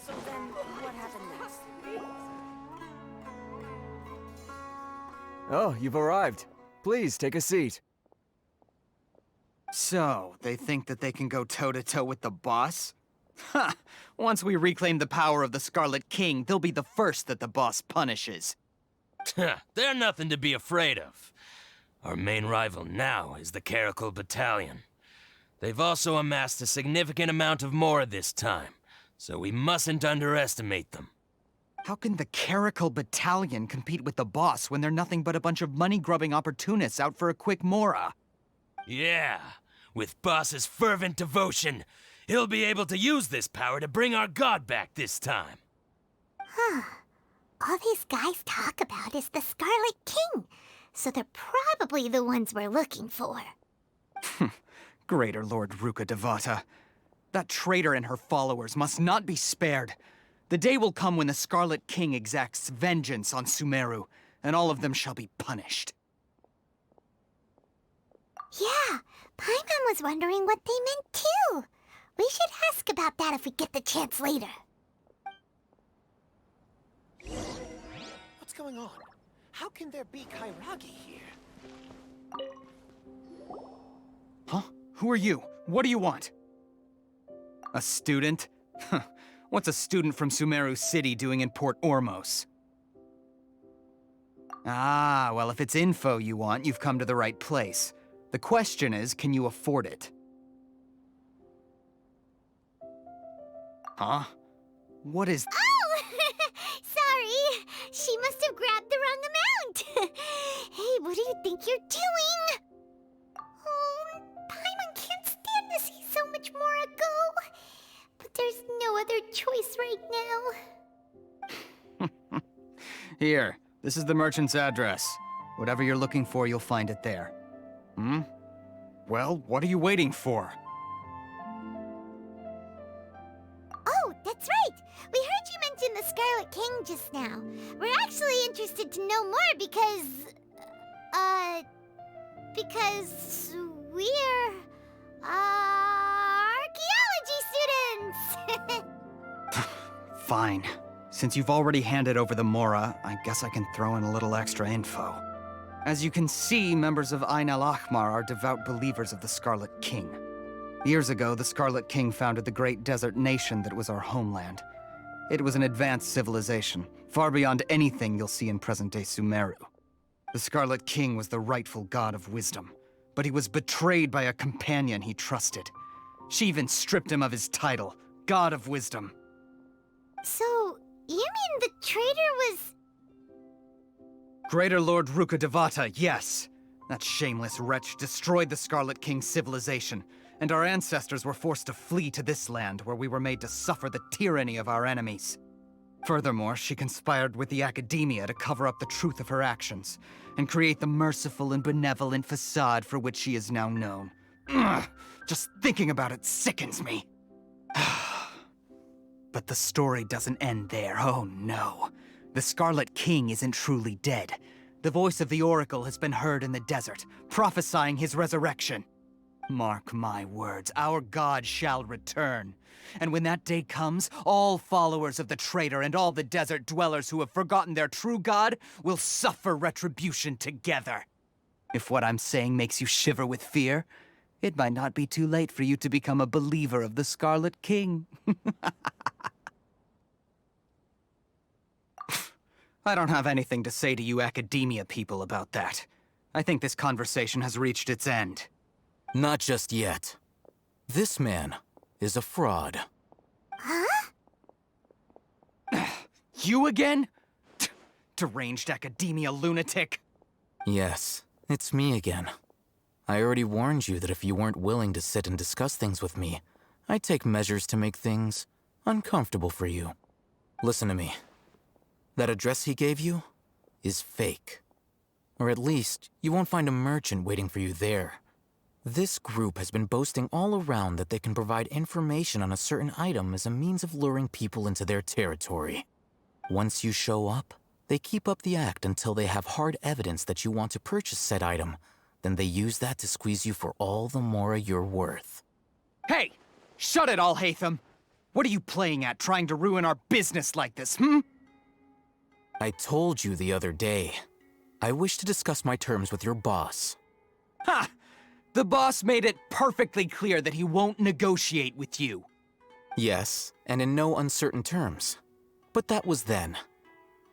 So then, what happened next? Oh, you've arrived. Please, take a seat. So, they think that they can go toe-to-toe with the boss? Ha! Once we reclaim the power of the Scarlet King, they'll be the first that the boss punishes. They're nothing to be afraid of. Our main rival now is the Caracal Battalion. They've also amassed a significant amount of Mora this time, so we mustn't underestimate them. How can the Caracal Battalion compete with the boss when they're nothing but a bunch of money-grubbing opportunists out for a quick Mora? Yeah, with Boss's fervent devotion, he'll be able to use this power to bring our god back this time. Huh. All these guys talk about is the Scarlet King, so they're probably the ones we're looking for. Greater Lord Ruka Devata. That traitor and her followers must not be spared. The day will come when the Scarlet King exacts vengeance on Sumeru, and all of them shall be punished. Yeah, Paimon was wondering what they meant too. We should ask about that if we get the chance later. What's going on? How can there be Kairagi here? Huh? Who are you? What do you want? A student? Huh. What's a student from Sumeru City doing in Port Ormos? Ah, well, if it's info you want, you've come to the right place. The question is, can you afford it? Huh? What is... Oh! Sorry! She must have grabbed the wrong amount! Hey, what do you think you're doing? Oh, Paimon can't stand to see so much more go. But there's no other choice right now. Here, this is the merchant's address. Whatever you're looking for, you'll find it there. Hmm? Well, what are you waiting for? Oh, that's right! We heard you mention the Scarlet King just now. We're actually interested to know more because... because we're... archaeology students! Fine. Since you've already handed over the Mora, I guess I can throw in a little extra info. As you can see, members of Ain al-Ahmar are devout believers of the Scarlet King. Years ago, the Scarlet King founded the great desert nation that was our homeland. It was an advanced civilization, far beyond anything you'll see in present-day Sumeru. The Scarlet King was the rightful god of wisdom, but he was betrayed by a companion he trusted. She even stripped him of his title, God of Wisdom. So, you mean the traitor was... Greater Lord Ruka Devata, yes. That shameless wretch destroyed the Scarlet King's civilization, and our ancestors were forced to flee to this land where we were made to suffer the tyranny of our enemies. Furthermore, she conspired with the academia to cover up the truth of her actions, and create the merciful and benevolent facade for which she is now known. Ugh, just thinking about it sickens me. But the story doesn't end there, oh no. The Scarlet King isn't truly dead. The voice of the Oracle has been heard in the desert, prophesying his resurrection. Mark my words, our god shall return. And when that day comes, all followers of the traitor and all the desert dwellers who have forgotten their true god will suffer retribution together. If what I'm saying makes you shiver with fear, it might not be too late for you to become a believer of the Scarlet King. I don't have anything to say to you academia people about that. I think this conversation has reached its end. Not just yet. This man is a fraud. Huh? You again? Deranged academia lunatic. Yes, it's me again. I already warned you that if you weren't willing to sit and discuss things with me, I'd take measures to make things uncomfortable for you. Listen to me. That address he gave you is fake. Or at least, you won't find a merchant waiting for you there. This group has been boasting all around that they can provide information on a certain item as a means of luring people into their territory. Once you show up, they keep up the act until they have hard evidence that you want to purchase said item. Then they use that to squeeze you for all the Mora you're worth. Hey! Shut it all, Hatham! What are you playing at, trying to ruin our business like this, hmm? I told you the other day. I wish to discuss my terms with your boss. Ha! The boss made it perfectly clear that he won't negotiate with you. Yes, and in no uncertain terms. But that was then.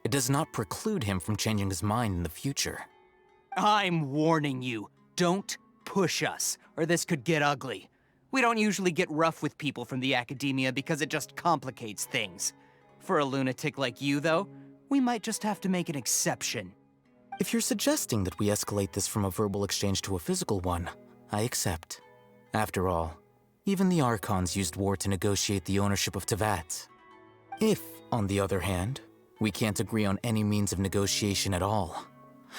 It does not preclude him from changing his mind in the future. I'm warning you, don't push us, or this could get ugly. We don't usually get rough with people from the academia because it just complicates things. For a lunatic like you, though, we might just have to make an exception. If you're suggesting that we escalate this from a verbal exchange to a physical one, I accept. After all, even the Archons used war to negotiate the ownership of Tevat. If, on the other hand, we can't agree on any means of negotiation at all,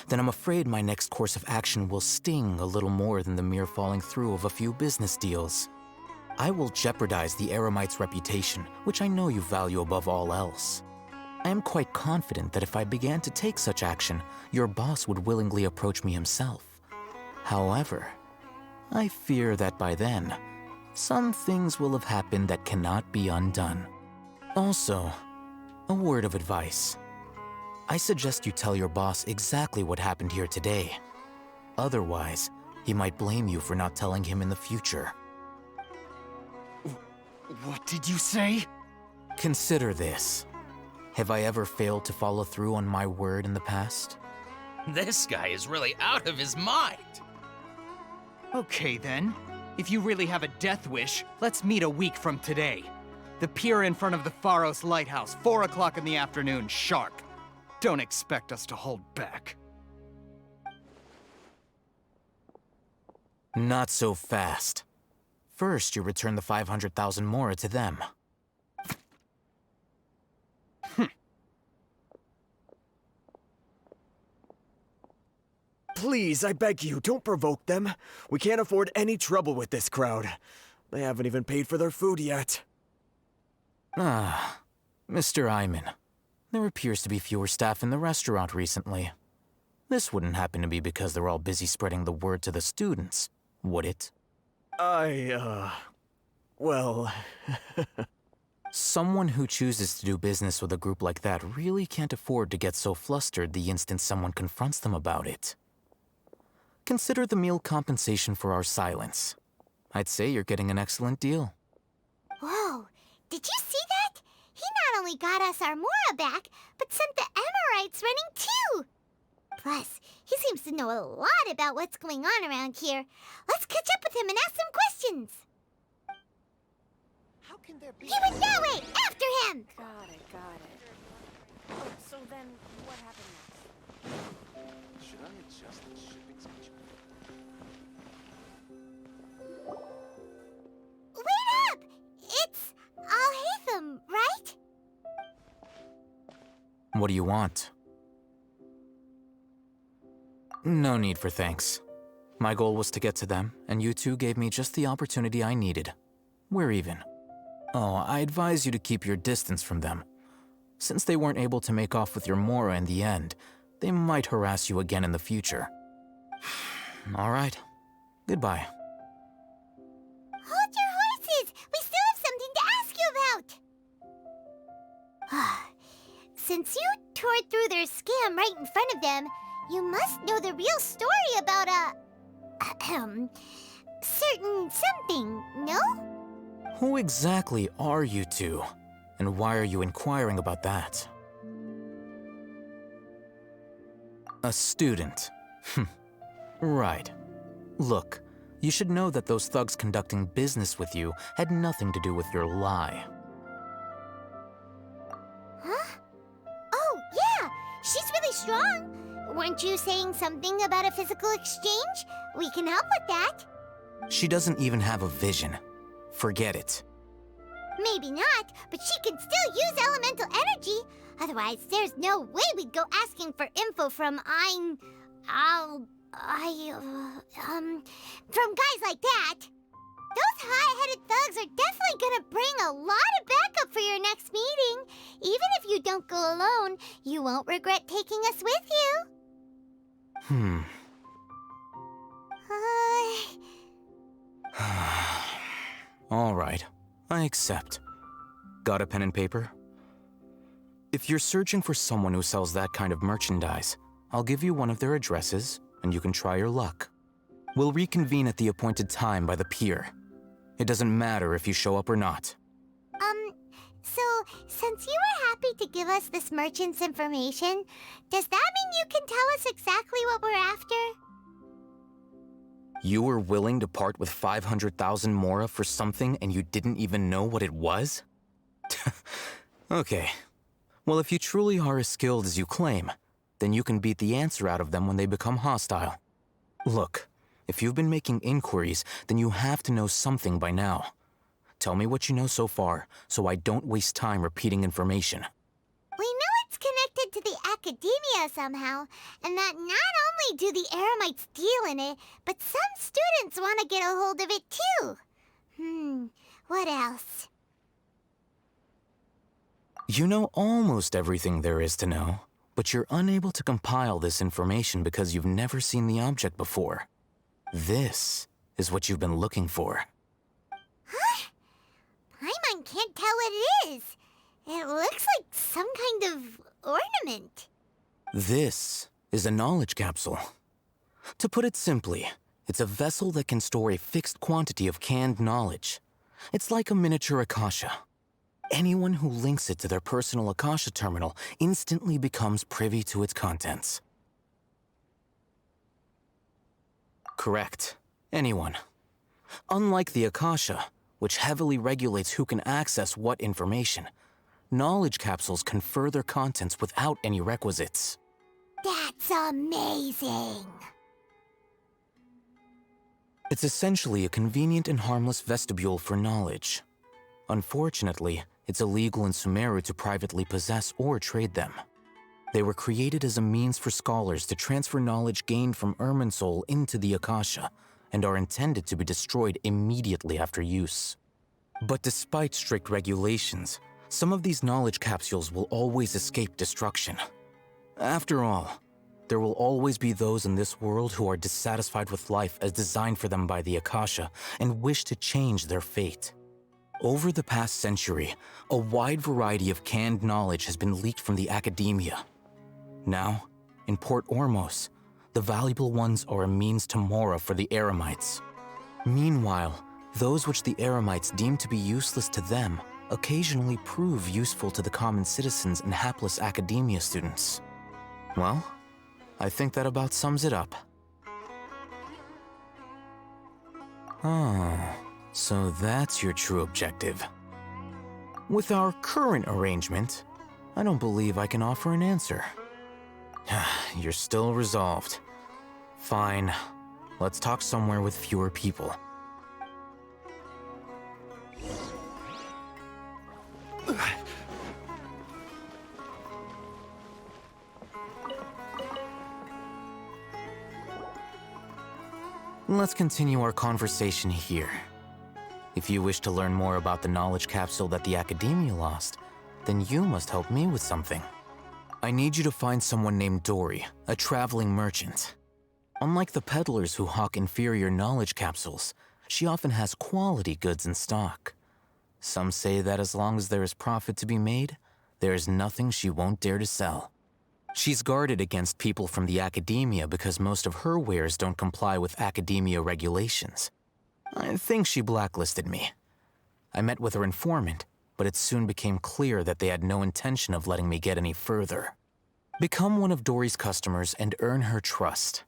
then I'm afraid my next course of action will sting a little more than the mere falling through of a few business deals. I will jeopardize the Eremite's reputation, which I know you value above all else. I am quite confident that if I began to take such action, your boss would willingly approach me himself. However, I fear that by then, some things will have happened that cannot be undone. Also, a word of advice. I suggest you tell your boss exactly what happened here today. Otherwise, he might blame you for not telling him in the future. What did you say? Consider this. Have I ever failed to follow through on my word in the past? This guy is really out of his mind. Okay then. If you really have a death wish, let's meet a week from today. The pier in front of the Pharos Lighthouse, 4 o'clock in the afternoon, sharp. Don't expect us to hold back. Not so fast. First, you return the 500,000 mora to them. Please, I beg you, don't provoke them. We can't afford any trouble with this crowd. They haven't even paid for their food yet. Ah, Mr. Iman. There appears to be fewer staff in the restaurant recently. This wouldn't happen to be because they're all busy spreading the word to the students, would it? Well... Someone who chooses to do business with a group like that really can't afford to get so flustered the instant someone confronts them about it. Consider the meal compensation for our silence. I'd say you're getting an excellent deal. Whoa, did you see that? He not only got us our Mora back, but sent the Emirites running too. Plus, he seems to know a lot about what's going on around here. Let's catch up with him and ask some questions. How can there be... He went that way! After him! Got it, got it. Oh, so then what happened next? Should I adjust the shipping schedule? Wait up! It's Al-Haytham, right? What do you want? No need for thanks. My goal was to get to them, and you two gave me just the opportunity I needed. We're even. Oh, I advise you to keep your distance from them. Since they weren't able to make off with your Mora in the end, they might harass you again in the future. All right. Goodbye. Hold your horses! We still have something to ask you about! Since you tore through their scam right in front of them, you must know the real story about certain something, no? Who exactly are you two? And why are you inquiring about that? A student. Right. Look, you should know that those thugs conducting business with you had nothing to do with your lie. Huh? Oh, yeah! She's really strong! Weren't you saying something about a physical exchange? We can help with that. She doesn't even have a vision. Forget it. Maybe not, but she can still use elemental energy. Otherwise, there's no way we'd go asking for info from from guys like that. Those high-headed thugs are definitely gonna bring a lot of backup for your next meeting. Even if you don't go alone, you won't regret taking us with you. All right, I accept. Got a pen and paper? If you're searching for someone who sells that kind of merchandise, I'll give you one of their addresses, and you can try your luck. We'll reconvene at the appointed time by the pier. It doesn't matter if you show up or not. So, since you were happy to give us this merchant's information, does that mean you can tell us exactly what we're after? You were willing to part with 500,000 mora for something and you didn't even know what it was? Okay. Well, if you truly are as skilled as you claim, then you can beat the answer out of them when they become hostile. Look, if you've been making inquiries, then you have to know something by now. Tell me what you know so far, so I don't waste time repeating information. We know it's connected to the academia somehow, and that not only do the Eremites deal in it, but some students want to get a hold of it too. What else? You know almost everything there is to know, but you're unable to compile this information because you've never seen the object before. This is what you've been looking for. Huh? Paimon can't tell what it is. It looks like some kind of ornament. This is a knowledge capsule. To put it simply, it's a vessel that can store a fixed quantity of canned knowledge. It's like a miniature Akasha. Anyone who links it to their personal Akasha terminal instantly becomes privy to its contents. Correct. Anyone. Unlike the Akasha, which heavily regulates who can access what information, knowledge capsules confer their contents without any requisites. That's amazing! It's essentially a convenient and harmless vestibule for knowledge. Unfortunately, it's illegal in Sumeru to privately possess or trade them. They were created as a means for scholars to transfer knowledge gained from Irminsul into the Akasha, and are intended to be destroyed immediately after use. But despite strict regulations, some of these knowledge capsules will always escape destruction. After all, there will always be those in this world who are dissatisfied with life as designed for them by the Akasha and wish to change their fate. Over the past century, a wide variety of canned knowledge has been leaked from the academia. Now, in Port Ormos, the valuable ones are a means to mora for the Eremites. Meanwhile, those which the Eremites deem to be useless to them occasionally prove useful to the common citizens and hapless academia students. Well, I think that about sums it up. Oh, so that's your true objective. With our current arrangement, I don't believe I can offer an answer. You're still resolved. Fine. Let's talk somewhere with fewer people. Let's continue our conversation here. If you wish to learn more about the knowledge capsule that the Academia lost, then you must help me with something. I need you to find someone named Dory, a traveling merchant. Unlike the peddlers who hawk inferior knowledge capsules, she often has quality goods in stock. Some say that as long as there is profit to be made, there is nothing she won't dare to sell. She's guarded against people from the Academia because most of her wares don't comply with Academia regulations. I think she blacklisted me. I met with her informant, but it soon became clear that they had no intention of letting me get any further. Become one of Dory's customers and earn her trust.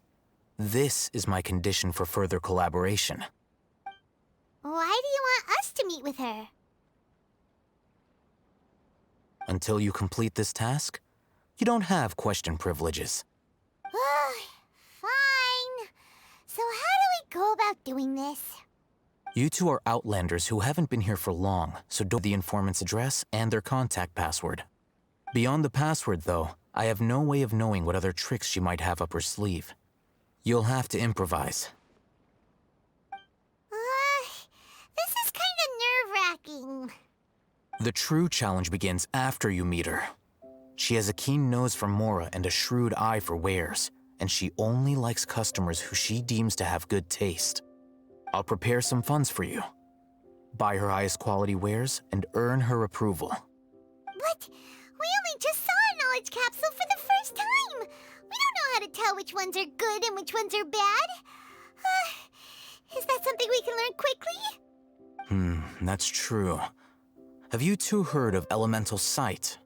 This is my condition for further collaboration. Why do you want us to meet with her? Until you complete this task, you don't have question privileges. Fine. So how do we go about doing this? You two are outlanders who haven't been here for long, so don't know the informant's address and their contact password. Beyond the password, though, I have no way of knowing what other tricks she might have up her sleeve. You'll have to improvise. This is kind of nerve-wracking. The true challenge begins after you meet her. She has a keen nose for mora and a shrewd eye for wares, and she only likes customers who she deems to have good taste. I'll prepare some funds for you. buy her highest quality wares, and earn her approval. What? We only just saw a knowledge capsule for the first time! We don't know how to tell which ones are good and which ones are bad. Is that something we can learn quickly? That's true. Have you two heard of elemental sight?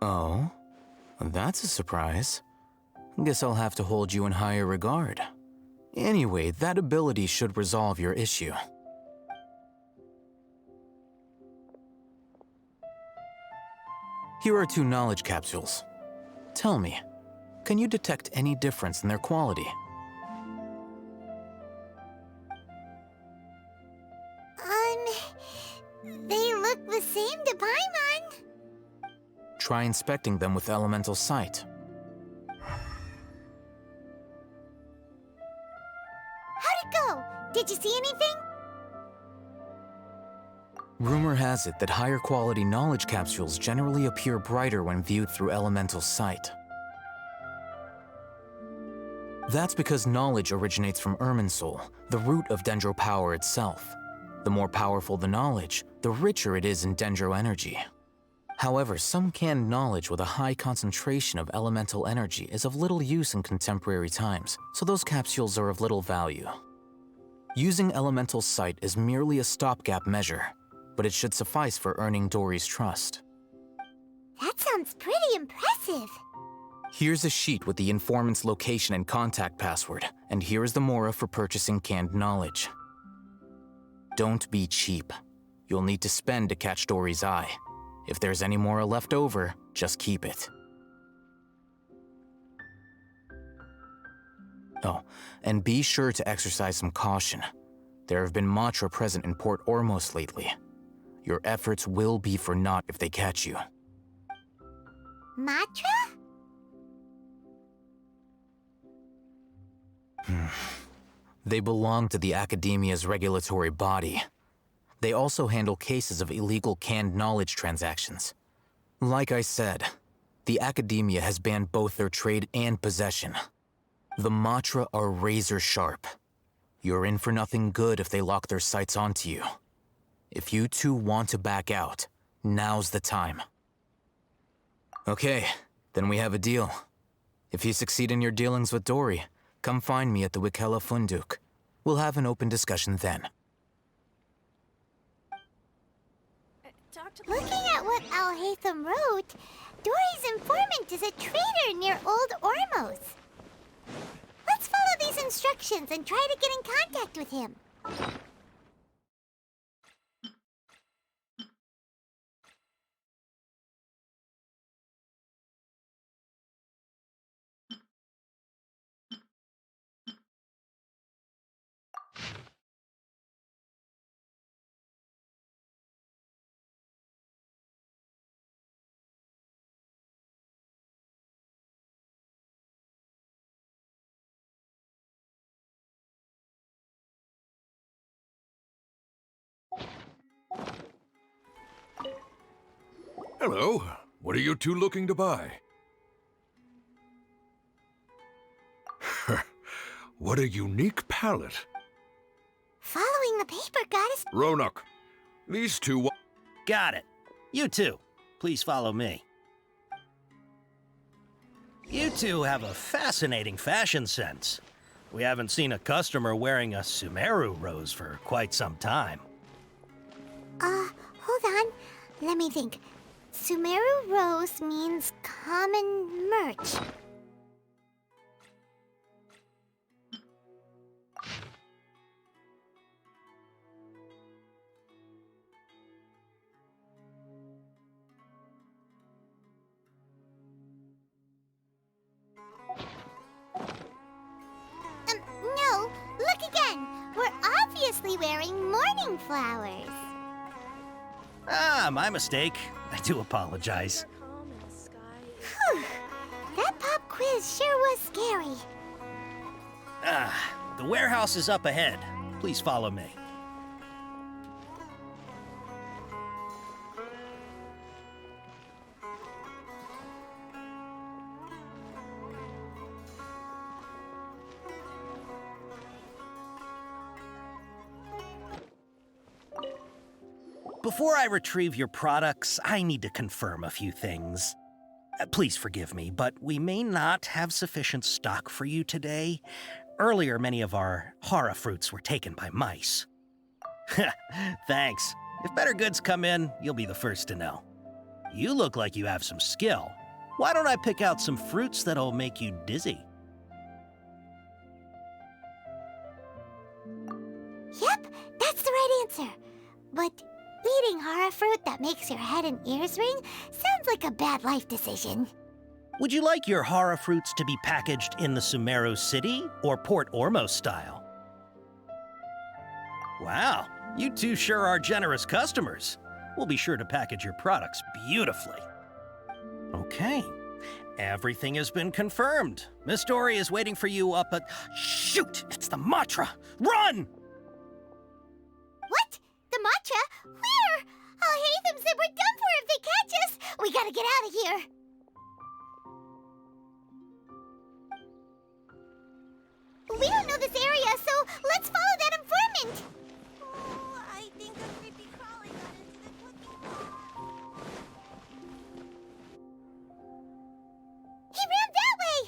Oh? That's a surprise. Guess I'll have to hold you in higher regard. Anyway, that ability should resolve your issue. Here are 2 knowledge capsules. Tell me, can you detect any difference in their quality? They look the same to Paimon. Try inspecting them with elemental sight. How'd it go? Did you see anything? Rumor has it that higher quality knowledge capsules generally appear brighter when viewed through elemental sight. That's because knowledge originates from Irminsul, the root of Dendro power itself. The more powerful the knowledge, the richer it is in Dendro energy. However, some canned knowledge with a high concentration of elemental energy is of little use in contemporary times, so those capsules are of little value. Using elemental sight is merely a stopgap measure, but it should suffice for earning Dory's trust. That sounds pretty impressive. Here's a sheet with the informant's location and contact password, and here is the mora for purchasing canned knowledge. Don't be cheap. You'll need to spend to catch Dory's eye. If there's any mora left over, just keep it. Oh, and be sure to exercise some caution. There have been Matra present in Port Ormos lately. Your efforts will be for naught if they catch you. Matra? They belong to the Academia's regulatory body. They also handle cases of illegal canned knowledge transactions. Like I said, the Academia has banned both their trade and possession. The Matra are razor sharp. You're in for nothing good if they lock their sights onto you. If you two want to back out, now's the time. Okay, then we have a deal. If you succeed in your dealings with Dory, come find me at the Wikela Funduk. We'll have an open discussion then. Looking at what Al-Haytham wrote, Dory's informant is a trader near Old Ormos. Let's follow these instructions and try to get in contact with him. Hello. What are you two looking to buy? What a unique palette. Following the paper got us... Roanoke, these two... Got it. You two, please follow me. You two have a fascinating fashion sense. We haven't seen a customer wearing a Sumeru rose for quite some time. Hold on. Let me think. Sumeru rose means common merch. No, look again. We're obviously wearing morning flowers. Ah, my mistake. I do apologize. Whew. That pop quiz sure was scary. The warehouse is up ahead. Please follow me. Before I retrieve your products, I need to confirm a few things. Please forgive me, but we may not have sufficient stock for you today. Earlier, many of our hara fruits were taken by mice. Thanks. If better goods come in, you'll be the first to know. You look like you have some skill. Why don't I pick out some fruits that'll make you dizzy? Yep, that's the right answer. But eating hara fruit that makes your head and ears ring sounds like a bad life decision. Would you like your hara fruits to be packaged in the Sumeru City or Port Ormos style? Wow, you two sure are generous customers. We'll be sure to package your products beautifully. Okay, everything has been confirmed. Miss Dory is waiting for you up at... Shoot, it's the Matra! Run! What? The matcha? Where? Oh, Hatham said we're done for if they catch us. We gotta get out of here. We don't know this area, so let's follow that informant. Oh, I think a creepy crawly got into the cooking pot. He ran that way!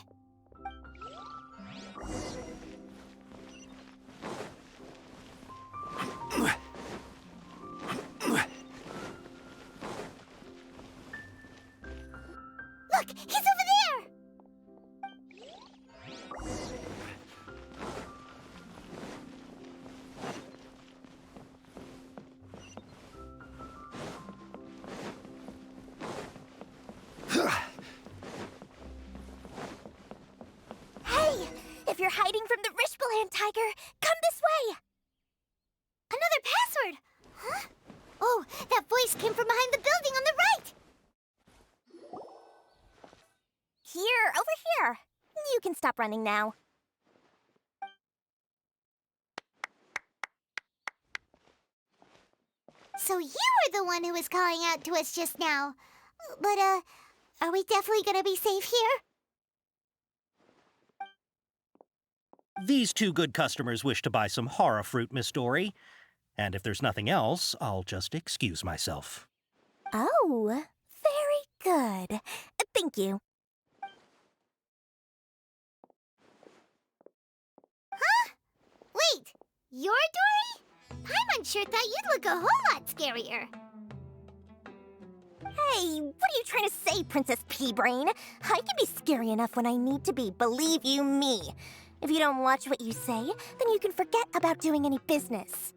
Look, he's over there! Hey, if you're hiding from the Rishbaland tiger, come this way! Another password! Huh? Oh, that voice came from behind the building on the right! Here, over here. You can stop running now. So you were the one who was calling out to us just now. But, are we definitely gonna be safe here? These two good customers wish to buy some hara fruit, Miss Dory. And if there's nothing else, I'll just excuse myself. Oh, very good. Thank you. Huh? Wait, you're Dory? Paimon sure thought you'd look a whole lot scarier. Hey, what are you trying to say, Princess Pea-Brain? I can be scary enough when I need to be, believe you me. If you don't watch what you say, then you can forget about doing any business.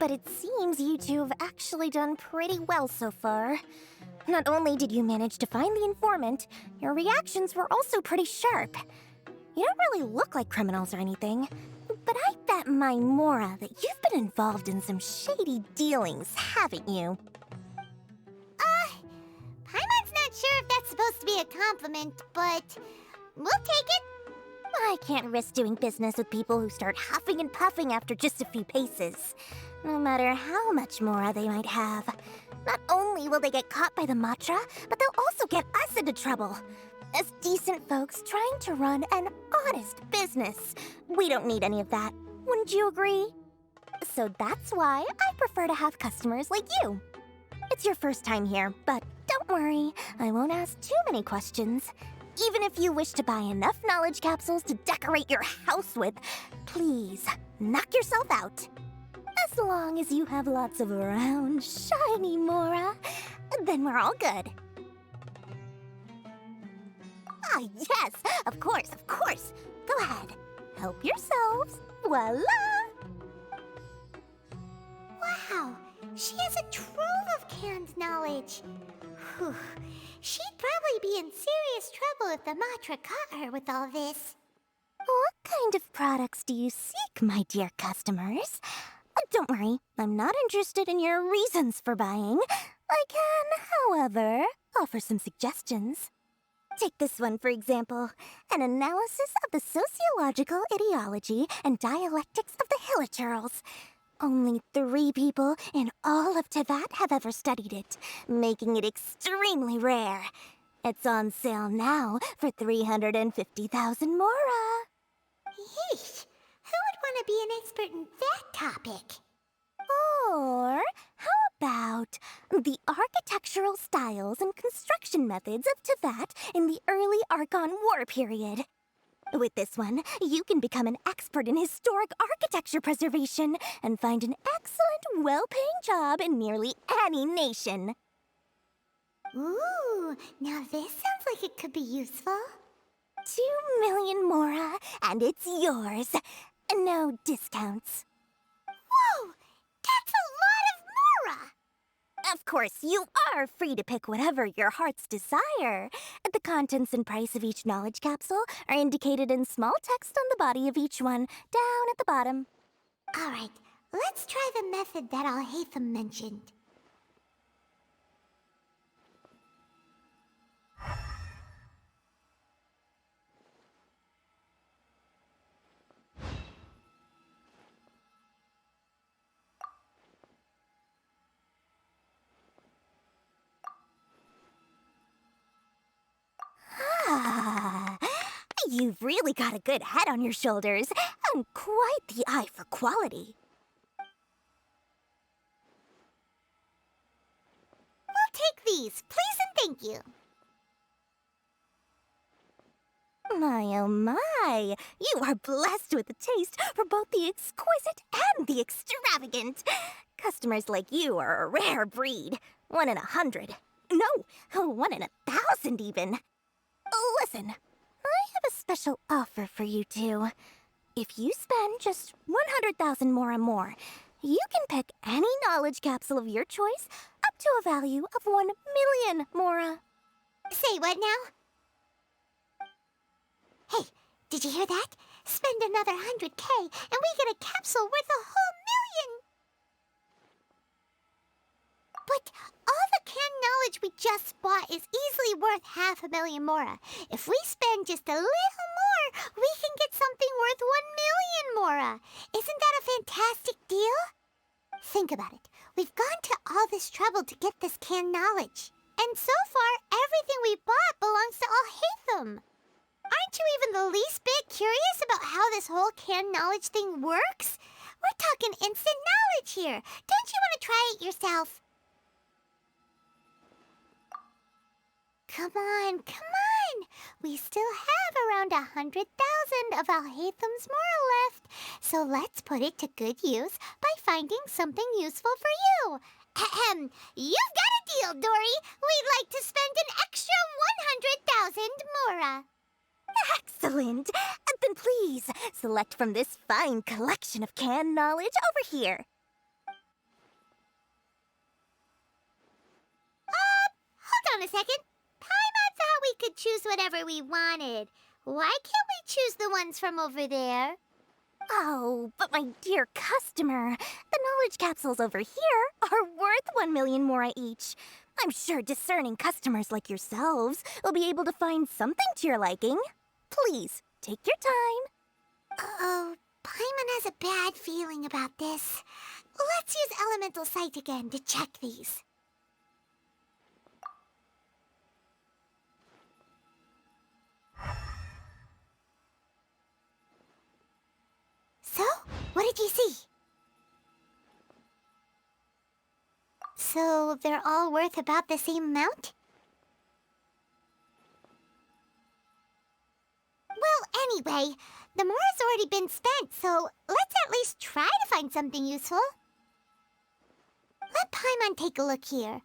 But it seems you two have actually done pretty well so far. Not only did you manage to find the informant, your reactions were also pretty sharp. You don't really look like criminals or anything, but I bet my Mora that you've been involved in some shady dealings, haven't you? Paimon's not sure if that's supposed to be a compliment, but we'll take it. I can't risk doing business with people who start huffing and puffing after just a few paces, no matter how much Mora they might have. Not only will they get caught by the Matra, but they'll also get us into trouble. As decent folks trying to run an honest business, we don't need any of that. Wouldn't you agree? So that's why I prefer to have customers like you. It's your first time here, but don't worry, I won't ask too many questions. Even if you wish to buy enough knowledge capsules to decorate your house with, please, knock yourself out. As long as you have lots of round, shiny Mora, then we're all good. Ah, yes, of course, of course. Go ahead, help yourselves. Voila! Wow, she has a trove of canned knowledge. Whew. She'd probably be in serious trouble if the Matra caught her with all this. What kind of products do you seek, my dear customers? Don't worry, I'm not interested in your reasons for buying. I can, however, offer some suggestions. Take this one, for example. An analysis of the sociological ideology and dialectics of the Hilichurls. Only 3 people in all of Teyvat have ever studied it, making it extremely rare. It's on sale now for 350,000 Mora. Yeesh, who would want to be an expert in that topic? Or how about the architectural styles and construction methods of Teyvat in the early Archon War period? With this one, you can become an expert in historic architecture preservation and find an excellent, well-paying job in nearly any nation. Ooh, now this sounds like it could be useful. 2 million Mora, and it's yours. No discounts. Whoa! That's a lot of Mora! Of course, you are free to pick whatever your heart's desire. The contents and price of each knowledge capsule are indicated in small text on the body of each one, down at the bottom. Alright, let's try the method that Alhaitham mentioned. Ah, you've really got a good head on your shoulders, and quite the eye for quality. We'll take these, please and thank you. My oh my, you are blessed with a taste for both the exquisite and the extravagant. Customers like you are a rare breed. 1 in 100. No, 1 in 1,000 even. Listen, I have a special offer for you two. If you spend just 100,000 more, you can pick any knowledge capsule of your choice up to a value of 1 million Mora. Say what now? Hey, did you hear that? Spend another 100K and we get a capsule worth a whole million! But all the canned knowledge we just bought is easily worth 500,000 Mora. If we spend just a little more, we can get something worth 1 million Mora. Isn't that a fantastic deal? Think about it. We've gone to all this trouble to get this canned knowledge. And so far, everything we bought belongs to Alhaitham. Aren't you even the least bit curious about how this whole canned knowledge thing works? We're talking instant knowledge here. Don't you want to try it yourself? Come on. We still have around 100,000 of Alhaitham's Mora left. So let's put it to good use by finding something useful for you. Ahem. You've got a deal, Dory. We'd like to spend an extra 100,000 Mora. Excellent! Then please, select from this fine collection of canned knowledge over here. Hold on a second. Paimon thought we could choose whatever we wanted. Why can't we choose the ones from over there? Oh, but my dear customer, the knowledge capsules over here are worth 1 million Mora each. I'm sure discerning customers like yourselves will be able to find something to your liking. Please, take your time. Uh-oh, Paimon has a bad feeling about this. Let's use Elemental Sight again to check these. So, what did you see? So, they're all worth about the same amount? Well, anyway, the Mora's already been spent, so let's at least try to find something useful. Let Paimon take a look here.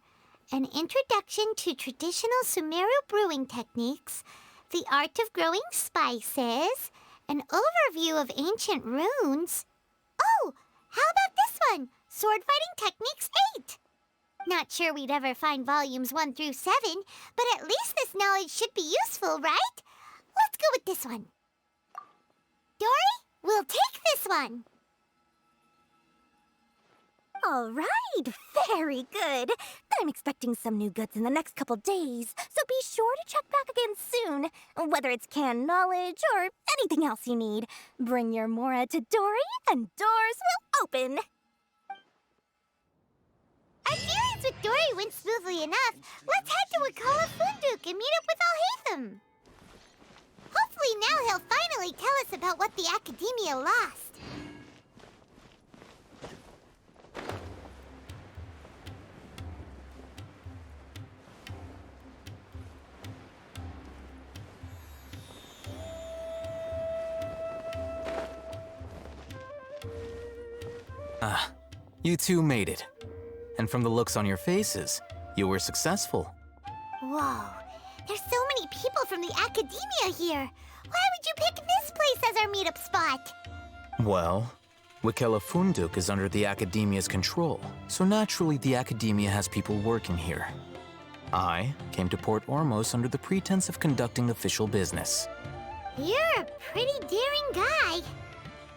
An introduction to traditional Sumeru brewing techniques, the art of growing spices, an overview of ancient runes. Oh, how about this one? Sword Fighting Techniques 8. Not sure we'd ever find volumes 1 through 7, but at least this knowledge should be useful, right? Let's go with this one. Dory, we'll take this one. All right, very good. I'm expecting some new goods in the next couple days, so be sure to check back again soon. Whether it's canned knowledge or anything else you need, bring your Mora to Dory and doors will open. Our dealings with Dory went smoothly enough. Let's head to Wakala Funduk and meet up with Alhaitham. Hopefully now he'll finally tell us about what the Academia lost. Ah, you two made it. And from the looks on your faces, you were successful. Whoa, there's so many people from the academia here. Why would you pick this place as our meetup spot? Well, Wikela Funduk is under the Academia's control, so naturally the Academia has people working here. I came to Port Ormos under the pretense of conducting official business. You're a pretty daring guy.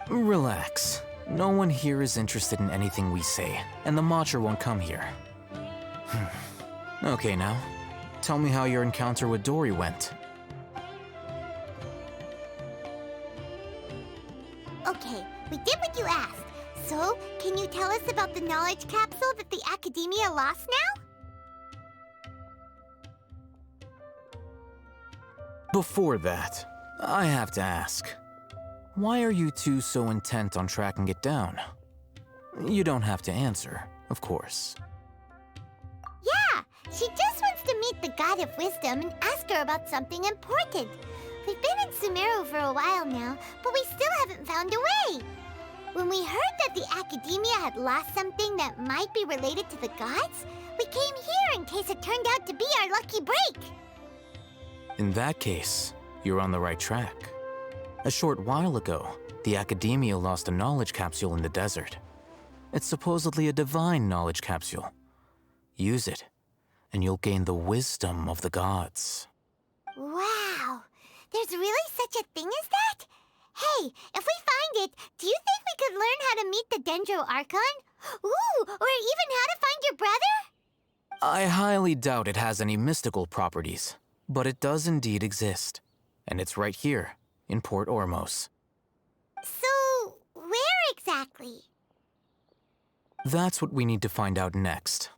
Relax. No one here is interested in anything we say, and the Matcha won't come here. Okay now, tell me how your encounter with Dory went. Okay, we did what you asked. So, can you tell us about the knowledge capsule that the Academia lost now? Before that, I have to ask, why are you two so intent on tracking it down? You don't have to answer, of course. Yeah, she just wants to meet the God of Wisdom and ask her about something important. We've been in Sumeru for a while now, but we still haven't found a way. When we heard that the Academia had lost something that might be related to the gods, we came here in case it turned out to be our lucky break. In that case, you're on the right track. A short while ago, the Academia lost a knowledge capsule in the desert. It's supposedly a divine knowledge capsule. Use it, and you'll gain the wisdom of the gods. Wow, there's really such a thing as that? Hey, if we find it, do you think we could learn how to meet the Dendro Archon? Ooh, or even how to find your brother? I highly doubt it has any mystical properties, but it does indeed exist. And it's right here, in Port Ormos. So, where exactly? That's what we need to find out next.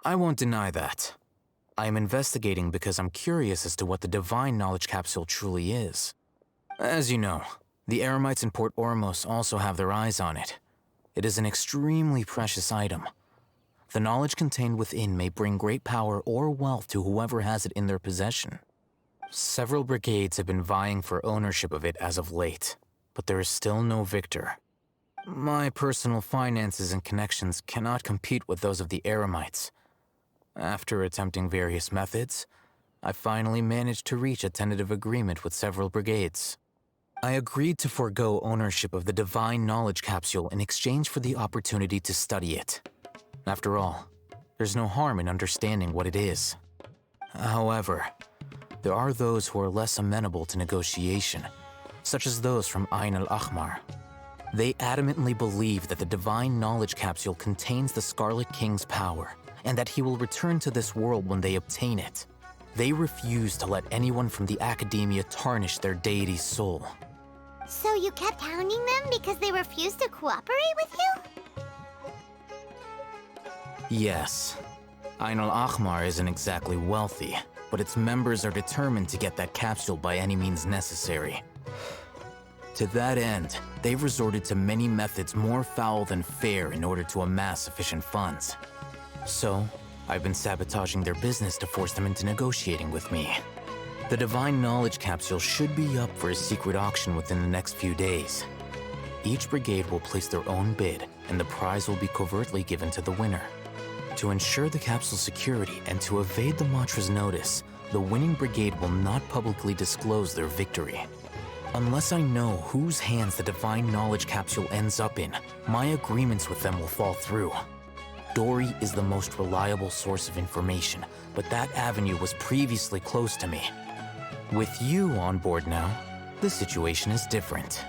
I won't deny that. I am investigating because I'm curious as to what the divine knowledge capsule truly is. As you know, the Eremites in Port Ormos also have their eyes on it. It is an extremely precious item. The knowledge contained within may bring great power or wealth to whoever has it in their possession. Several brigades have been vying for ownership of it as of late, but there is still no victor. My personal finances and connections cannot compete with those of the Eremites. After attempting various methods, I finally managed to reach a tentative agreement with several brigades. I agreed to forego ownership of the divine knowledge capsule in exchange for the opportunity to study it. After all, there's no harm in understanding what it is. However, there are those who are less amenable to negotiation, such as those from Ain al-Ahmar. They adamantly believe that the divine knowledge capsule contains the Scarlet King's power, and that he will return to this world when they obtain it. They refuse to let anyone from the Academia tarnish their deity's soul. So you kept hounding them because they refused to cooperate with you? Yes. Ain al-Ahmar isn't exactly wealthy, but its members are determined to get that capsule by any means necessary. To that end, they've resorted to many methods more foul than fair in order to amass sufficient funds. So, I've been sabotaging their business to force them into negotiating with me. The Divine Knowledge Capsule should be up for a secret auction within the next few days. Each brigade will place their own bid, and the prize will be covertly given to the winner. To ensure the capsule's security and to evade the Matra's notice, the winning brigade will not publicly disclose their victory. Unless I know whose hands the Divine Knowledge Capsule ends up in, my agreements with them will fall through. Dory is the most reliable source of information, but that avenue was previously closed to me. With you on board now, the situation is different.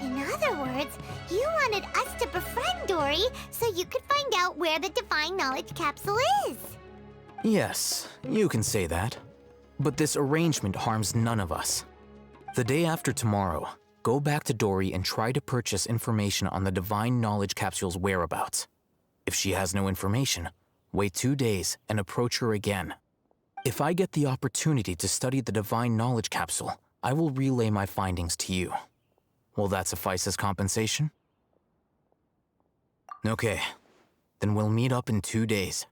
In other words, you wanted us to befriend Dory so you could find out where the Divine Knowledge Capsule is. Yes, you can say that. But this arrangement harms none of us. The day after tomorrow, go back to Dory and try to purchase information on the Divine Knowledge Capsule's whereabouts. If she has no information, wait 2 days and approach her again. If I get the opportunity to study the Divine Knowledge Capsule, I will relay my findings to you. Will that suffice as compensation? Okay, then we'll meet up in 2 days.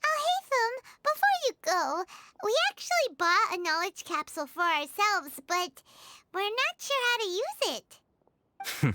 Alhaitham, before you go, we actually bought a knowledge capsule for ourselves, but we're not sure how to use it.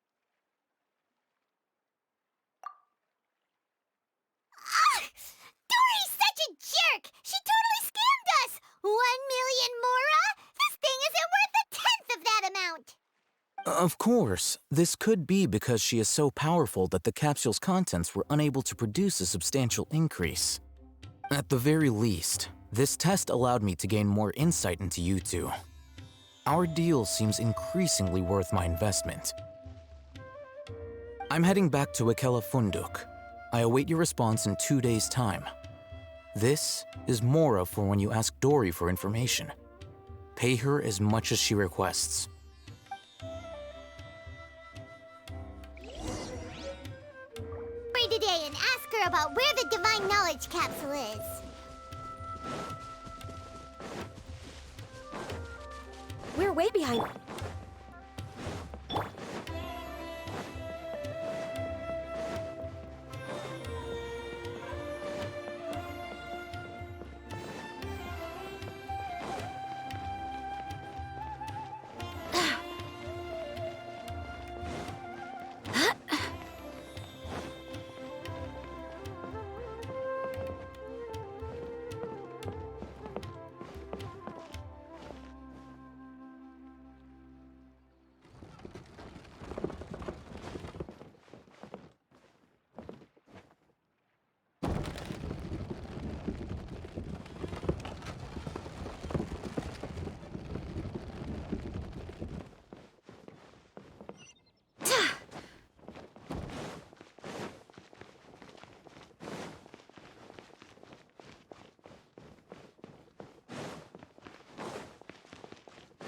Of course, this could be because she is so powerful that the capsule's contents were unable to produce a substantial increase. At the very least, this test allowed me to gain more insight into you two. Our deal seems increasingly worth my investment. I'm heading back to Ikela Funduk. I await your response in 2 days' time. This is Mora for when you ask Dory for information. Pay her as much as she requests. Today and ask her about where the Divine Knowledge Capsule is. We're way behind.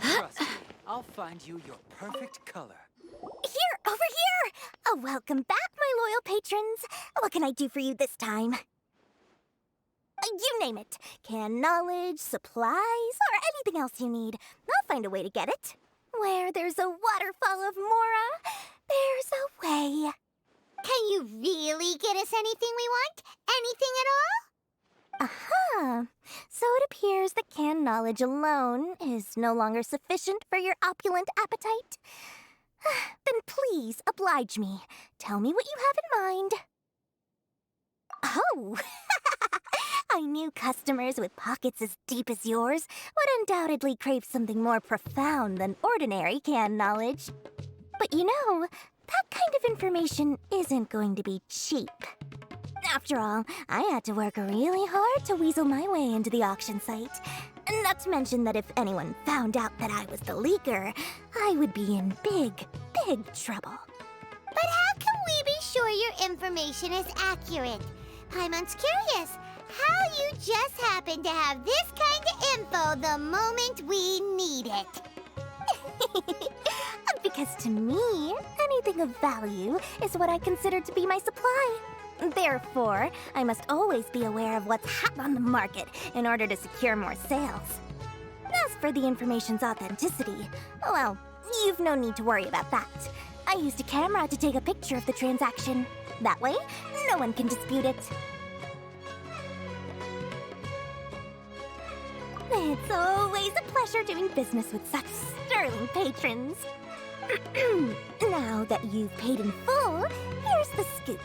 Trust me, I'll find you your perfect color. Here, over here! Welcome back, my loyal patrons. What can I do for you this time? You name it. Can knowledge, supplies, or anything else you need. I'll find a way to get it. Where there's a waterfall of Mora, there's a way. Can you really get us anything we want? Anything at all? Aha! So it appears that canned knowledge alone is no longer sufficient for your opulent appetite. Then please oblige me. Tell me what you have in mind. Oh! I knew customers with pockets as deep as yours would undoubtedly crave something more profound than ordinary canned knowledge. But you know, that kind of information isn't going to be cheap. After all, I had to work really hard to weasel my way into the auction site. Not to mention that if anyone found out that I was the leaker, I would be in big, big trouble. But how can we be sure your information is accurate? Paimon's curious how you just happen to have this kind of info the moment we need it. Because to me, anything of value is what I consider to be my supply. Therefore, I must always be aware of what's hot on the market in order to secure more sales. As for the information's authenticity, well, you've no need to worry about that. I used a camera to take a picture of the transaction. That way, no one can dispute it. It's always a pleasure doing business with such sterling patrons. Now that you've paid in full, here's the scoop.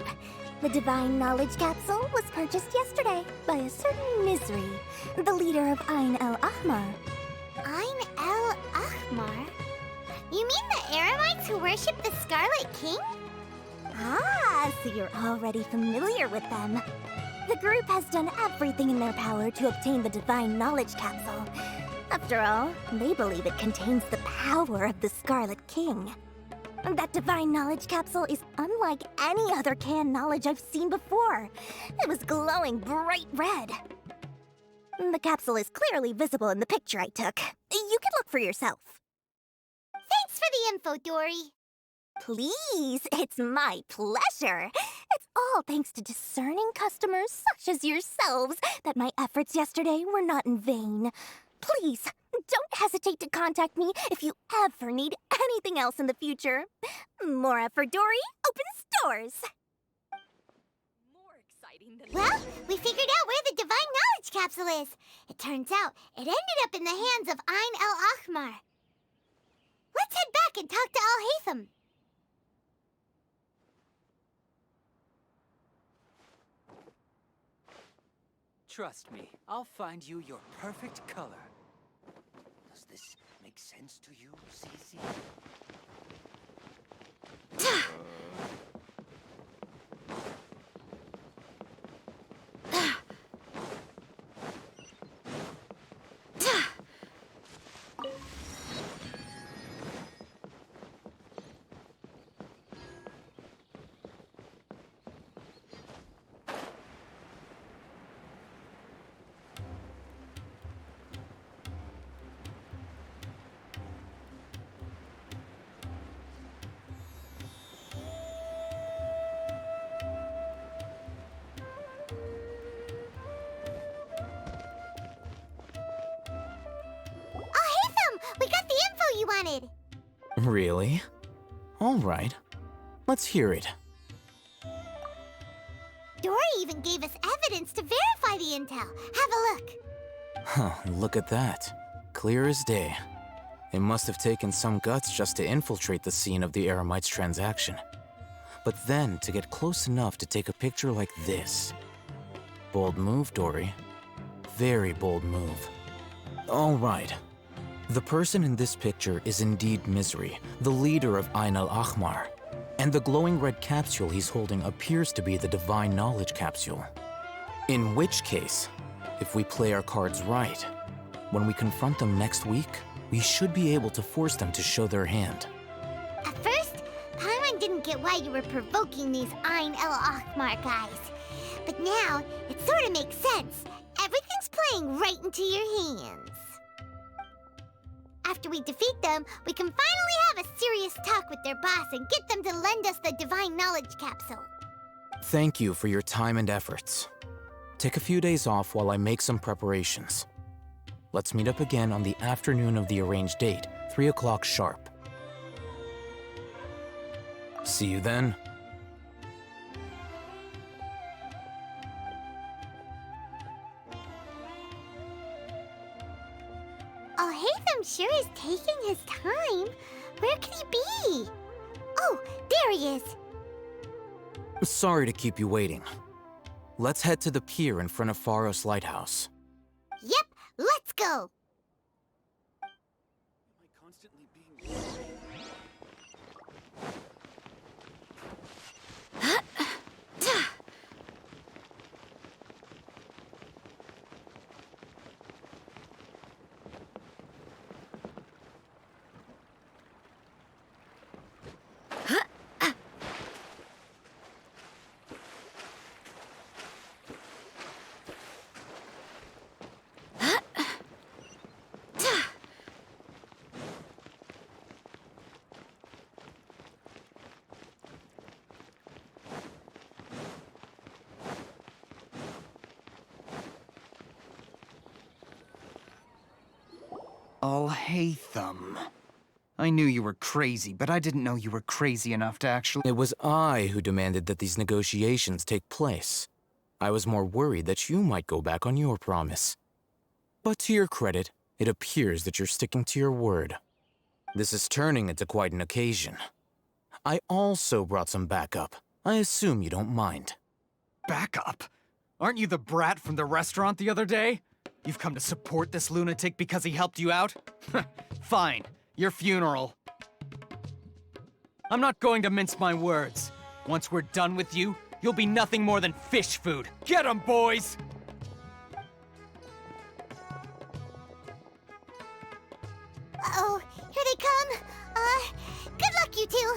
The Divine Knowledge Capsule was purchased yesterday by a certain Misery, the leader of Ain el Ahmar. Ain el Ahmar? You mean the Eremites who worship the Scarlet King? Ah, so you're already familiar with them. The group has done everything in their power to obtain the Divine Knowledge Capsule. After all, they believe it contains the power of the Scarlet King. That Divine Knowledge Capsule is unlike any other canned knowledge I've seen before. It was glowing bright red. The capsule is clearly visible in the picture I took. You can look for yourself. Thanks for the info, Dory. Please, it's my pleasure. It's all thanks to discerning customers such as yourselves that my efforts yesterday were not in vain. Please, don't hesitate to contact me if you ever need anything else in the future. Mora for Dory opens doors. More exciting than Well, we figured out where the Divine Knowledge Capsule is. It turns out it ended up in the hands of Ain el Ahmar. Let's head back and talk to Al-Haytham. Trust me, I'll find you your perfect color. Does this make sense to you, Cece? Really? All right. Let's hear it. Dory even gave us evidence to verify the intel. Have a look. Huh, look at that. Clear as day. It must have taken some guts just to infiltrate the scene of the Eremites transaction. But then to get close enough to take a picture like this. Bold move, Dory. Very bold move. All right. The person in this picture is indeed Misery, the leader of Ain al-Ahmar. And the glowing red capsule he's holding appears to be the Divine Knowledge capsule. In which case, if we play our cards right, when we confront them next week, we should be able to force them to show their hand. At first, Paimon didn't get why you were provoking these Ain al-Ahmar guys. But now, it sort of makes sense. Everything's playing right into your hands. After we defeat them, we can finally have a serious talk with their boss and get them to lend us the Divine Knowledge capsule. Thank you for your time and efforts. Take a few days off while I make some preparations. Let's meet up again on the afternoon of the arranged date, 3 o'clock sharp. See you then. Oh, Hatham sure is taking his time. Where could he be? Oh, there he is. Sorry to keep you waiting. Let's head to the pier in front of Pharos Lighthouse. Yep, let's go. Alhaitham. I knew you were crazy, but I didn't know you were crazy enough to actually— It was I who demanded that these negotiations take place. I was more worried that you might go back on your promise. But to your credit, it appears that you're sticking to your word. This is turning into quite an occasion. I also brought some backup. I assume you don't mind. Backup? Aren't you the brat from the restaurant the other day? You've come to support this lunatic because he helped you out? Fine. Your funeral. I'm not going to mince my words. Once we're done with you, you'll be nothing more than fish food. Get 'em, boys! Uh-oh, here they come. Good luck, you two.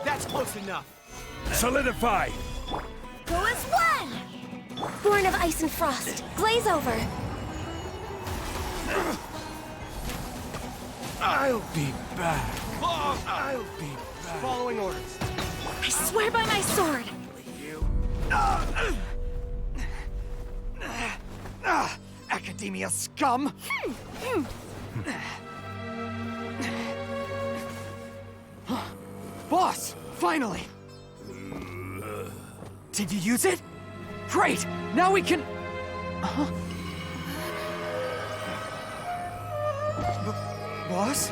That's close enough. Solidify! Go as one! Born of ice and frost, glaze over. I'll be back. I'll be back. Following orders. I swear by my sword. Academia scum! Boss! Finally! Did you use it? Great! Now we can... Boss? Boss!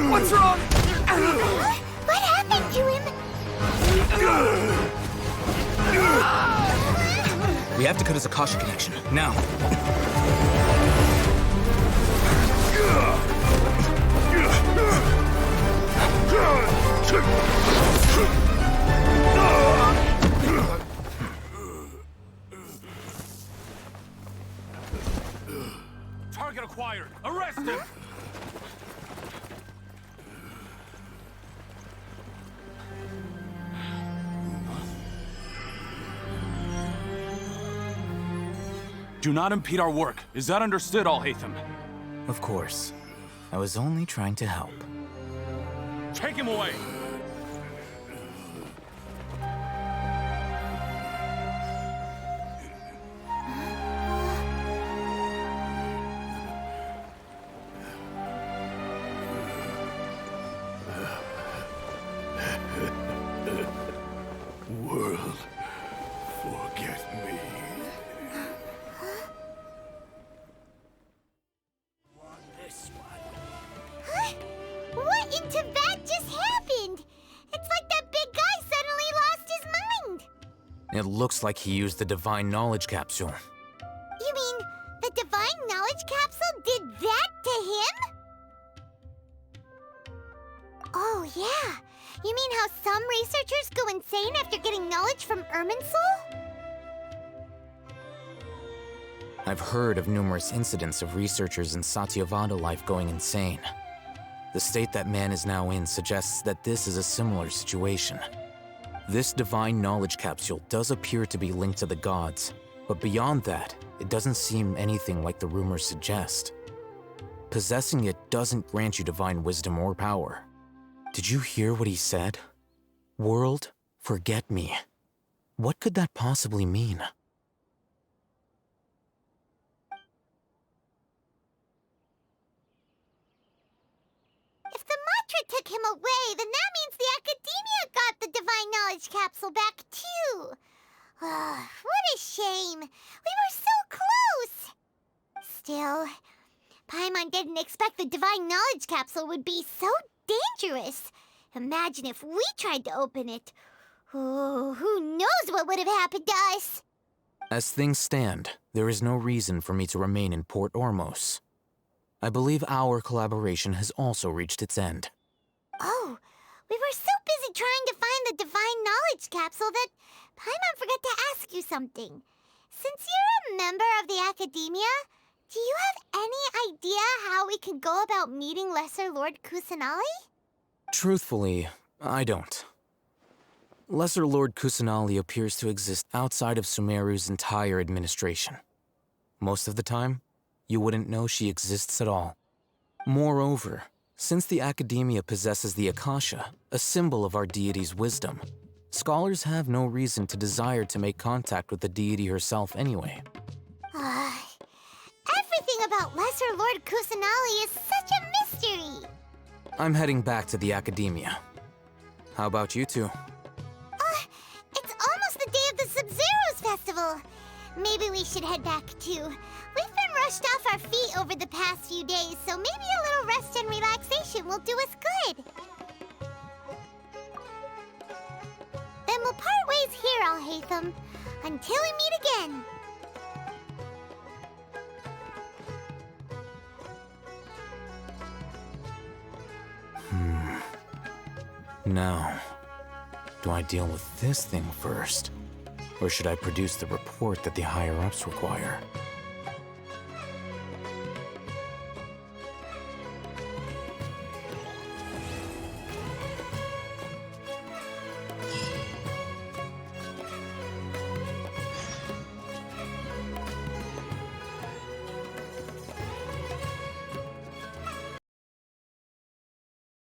What's wrong? What happened to him? We have to cut his Akasha connection, now. Target acquired. Arrest him! Do not impede our work. Is that understood, Al-Haytham? Of course. I was only trying to help. Take him away! World, forget me. Huh? What in Tibet just happened? It's like that big guy suddenly lost his mind. It looks like he used the Divine Knowledge Capsule. You mean the Divine Knowledge Capsule did that to him? Oh, yeah. You mean how some researchers go insane after getting knowledge from Irminsul? I've heard of numerous incidents of researchers in Satyavada life going insane. The state that man is now in suggests that this is a similar situation. This Divine Knowledge Capsule does appear to be linked to the gods, but beyond that, it doesn't seem anything like the rumors suggest. Possessing it doesn't grant you divine wisdom or power. Did you hear what he said? World, forget me. What could that possibly mean? If the mantra took him away, then that means the Academia got the Divine Knowledge Capsule back too. What a shame. We were so close. Still, Paimon didn't expect the Divine Knowledge Capsule would be so dangerous. Imagine if we tried to open it. Oh, who knows what would have happened to us? As things stand, there is no reason for me to remain in Port Ormos. I believe our collaboration has also reached its end. Oh, we were so busy trying to find the Divine Knowledge Capsule that Paimon forgot to ask you something. Since you're a member of the Academia, do you have any idea how we can go about meeting Lesser Lord Kusanali? Truthfully, I don't. Lesser Lord Kusanali appears to exist outside of Sumeru's entire administration. Most of the time, you wouldn't know she exists at all. Moreover, since the Academia possesses the Akasha, a symbol of our deity's wisdom, scholars have no reason to desire to make contact with the deity herself anyway. Everything about Lesser Lord Kusanali is such a mystery! I'm heading back to the Academia. How about you two? It's almost the day of the Sub-Zeros Festival. Maybe we should head back too. We've been rushed off our feet over the past few days, so maybe a little rest and relaxation will do us good. Then we'll part ways here, Al-Haytham, until we meet again. Now, do I deal with this thing first? Or should I produce the report that the higher-ups require?